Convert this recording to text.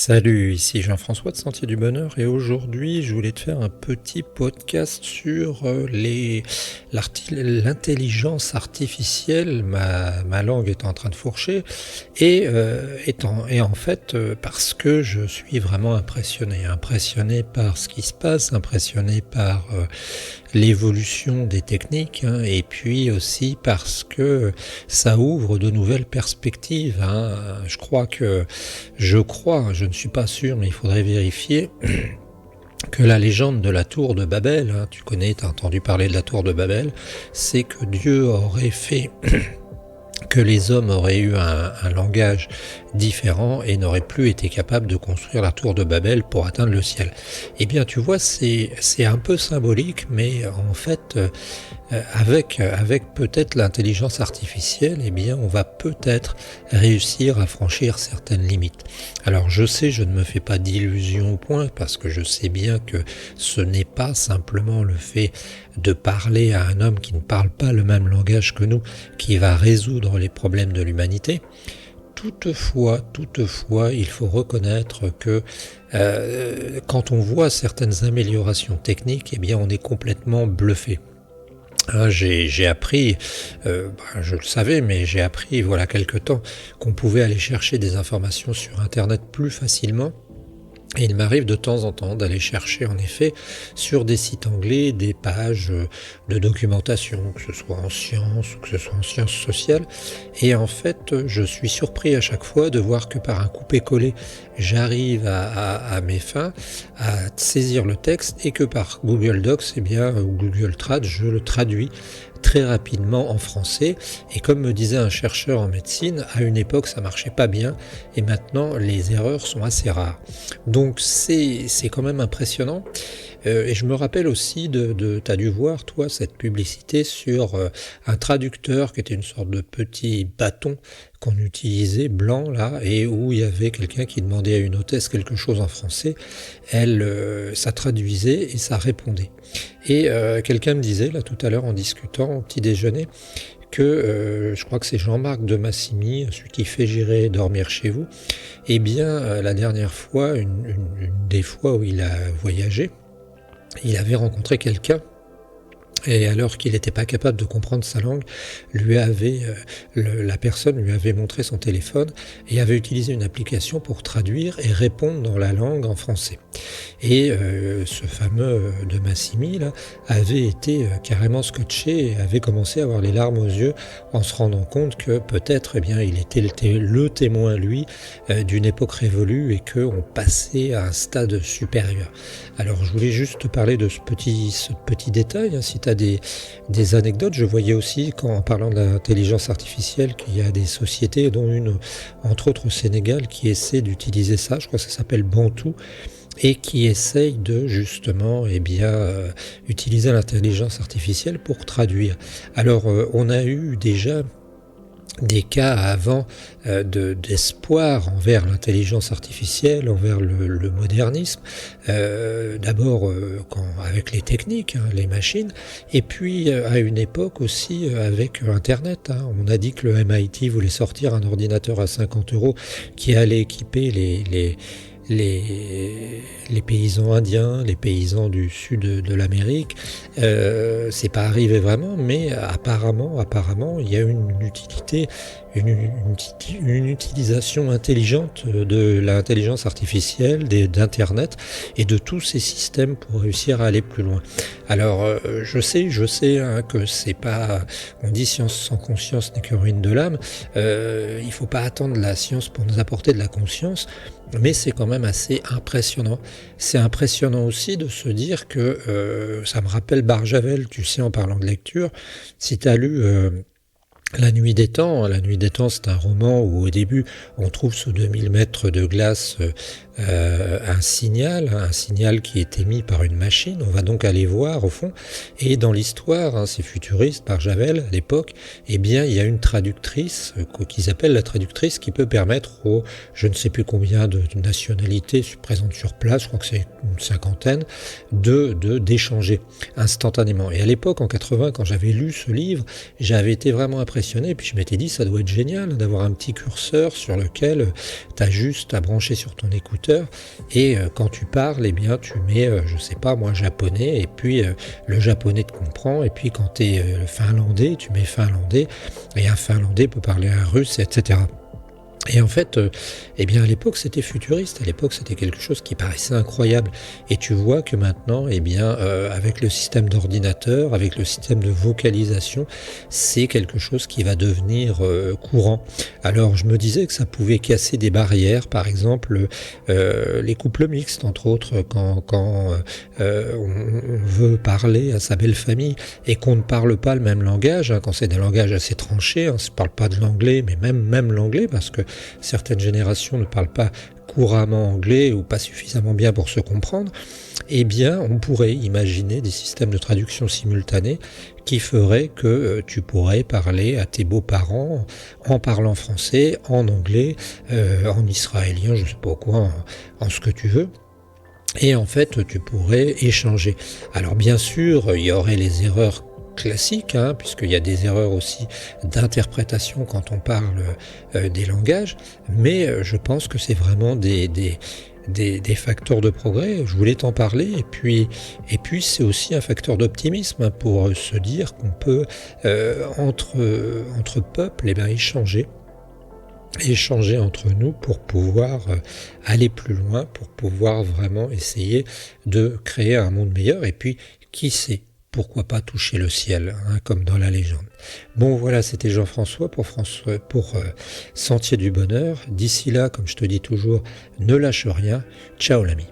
Salut, ici Jean-François de Sentier du Bonheur et aujourd'hui je voulais te faire un petit podcast sur l'intelligence artificielle. Ma langue est en train de fourcher et en fait parce que je suis vraiment impressionné par ce qui se passe, impressionné par l'évolution des techniques, hein, et puis aussi parce que ça ouvre de nouvelles perspectives, hein. Je ne suis pas sûr, mais il faudrait vérifier, que la légende de la tour de Babel, hein, tu as entendu parler de la tour de Babel, c'est que Dieu aurait fait que les hommes auraient eu un langage différent et n'auraient plus été capables de construire la tour de Babel pour atteindre le ciel. Eh bien, tu vois, c'est un peu symbolique, mais en fait, avec peut-être l'intelligence artificielle, eh bien, on va peut-être réussir à franchir certaines limites. Alors, je sais, je ne me fais pas d'illusions au point, parce que je sais bien que ce n'est pas simplement le fait de parler à un homme qui ne parle pas le même langage que nous, qui va résoudre les problèmes de l'humanité. Toutefois, il faut reconnaître que quand on voit certaines améliorations techniques, eh bien, on est complètement bluffé. J'ai appris, je le savais, mais j'ai appris voilà quelque temps qu'on pouvait aller chercher des informations sur Internet plus facilement. Et il m'arrive de temps en temps d'aller chercher en effet sur des sites anglais des pages de documentation, que ce soit en sciences ou que ce soit en sciences sociales. Et en fait, je suis surpris à chaque fois de voir que par un coupé-collé, j'arrive à mes fins, à saisir le texte et que par Google Docs, ou Google Trad, je le traduis très rapidement en français. Et comme me disait un chercheur en médecine, à une époque ça marchait pas bien et maintenant les erreurs sont assez rares. Donc c'est quand même impressionnant. Et je me rappelle aussi t'as dû voir toi cette publicité sur un traducteur qui était une sorte de petit bâton qu'on utilisait blanc là, et où il y avait quelqu'un qui demandait à une hôtesse quelque chose en français, ça traduisait et ça répondait. Et quelqu'un me disait là tout à l'heure en discutant au petit déjeuner que je crois que c'est Jean-Marc de Massimy, celui qui fait J'irai dormir chez vous, eh bien la dernière fois, une des fois où il a voyagé, il avait rencontré quelqu'un et alors qu'il n'était pas capable de comprendre sa langue, la personne lui avait montré son téléphone et avait utilisé une application pour traduire et répondre dans la langue en français. Et ce fameux de Massimy là, avait été carrément scotché et avait commencé à avoir les larmes aux yeux en se rendant compte que peut-être il était le témoin, lui, d'une époque révolue et qu'on passait à un stade supérieur. Alors je voulais juste te parler de ce petit détail, hein, si tu as des anecdotes. Je voyais aussi, en parlant de l'intelligence artificielle, qu'il y a des sociétés, dont une, entre autres au Sénégal, qui essaie d'utiliser ça, je crois que ça s'appelle Bantou, et qui essaye de justement utiliser l'intelligence artificielle pour traduire. Alors on a eu déjà des cas avant d'espoir envers l'intelligence artificielle, envers le modernisme, d'abord avec les techniques, hein, les machines, et puis à une époque aussi avec Internet, hein. On a dit que le MIT voulait sortir un ordinateur à 50 € qui allait équiper les paysans indiens, les paysans du sud de l'Amérique. C'est pas arrivé vraiment, mais apparemment, il y a une utilité, une utilisation intelligente de l'intelligence artificielle, d'Internet et de tous ces systèmes pour réussir à aller plus loin. Alors, je sais hein, que c'est pas, on dit science sans conscience n'est que ruine de l'âme. Il faut pas attendre la science pour nous apporter de la conscience. Mais c'est quand même assez impressionnant. C'est impressionnant aussi de se dire que ça me rappelle Barjavel, tu sais, en parlant de lecture. Si tu as lu La Nuit des Temps, c'est un roman où au début on trouve sous 2000 mètres de glace un signal qui est émis par une machine. On va donc aller voir au fond, et dans l'histoire, hein, c'est futuriste par Javel à l'époque, eh bien il y a une traductrice qu'ils appellent la traductrice, qui peut permettre aux je ne sais plus combien de nationalités présentes sur place, je crois que c'est une cinquantaine, d'échanger instantanément. Et à l'époque, en 80, quand j'avais lu ce livre, j'avais été vraiment impressionné impressionné, et puis je m'étais dit, ça doit être génial d'avoir un petit curseur sur lequel tu as juste à brancher sur ton écouteur, et quand tu parles, eh bien tu mets, je sais pas moi, japonais, et puis le japonais te comprend, et puis quand tu es finlandais, tu mets finlandais, et un finlandais peut parler un russe, etc. Et en fait, eh bien à l'époque c'était futuriste, à l'époque c'était quelque chose qui paraissait incroyable. Et tu vois que maintenant, eh bien avec le système d'ordinateur, avec le système de vocalisation, c'est quelque chose qui va devenir courant. Alors je me disais que ça pouvait casser des barrières, par exemple les couples mixtes, entre autres, quand on veut parler à sa belle famille et qu'on ne parle pas le même langage, hein, quand c'est des langages assez tranchés, hein, on ne parle pas de l'anglais, mais même l'anglais, parce que certaines générations ne parlent pas couramment anglais ou pas suffisamment bien pour se comprendre, eh bien on pourrait imaginer des systèmes de traduction simultanée qui feraient que tu pourrais parler à tes beaux-parents en parlant français, en anglais, en israélien, je ne sais pas quoi, en ce que tu veux. Et en fait, tu pourrais échanger. Alors bien sûr, il y aurait les erreurs classique, hein, puisqu'il y a des erreurs aussi d'interprétation quand on parle des langages, mais je pense que c'est vraiment des facteurs de progrès. Je voulais t'en parler, et puis c'est aussi un facteur d'optimisme, hein, pour se dire qu'on peut entre peuples, eh bien, échanger entre nous pour pouvoir aller plus loin, pour pouvoir vraiment essayer de créer un monde meilleur, et puis qui sait, pourquoi pas toucher le ciel, hein, comme dans la légende. Bon voilà, c'était Jean-François pour Sentier du Bonheur. D'ici là, comme je te dis toujours, ne lâche rien. Ciao l'ami.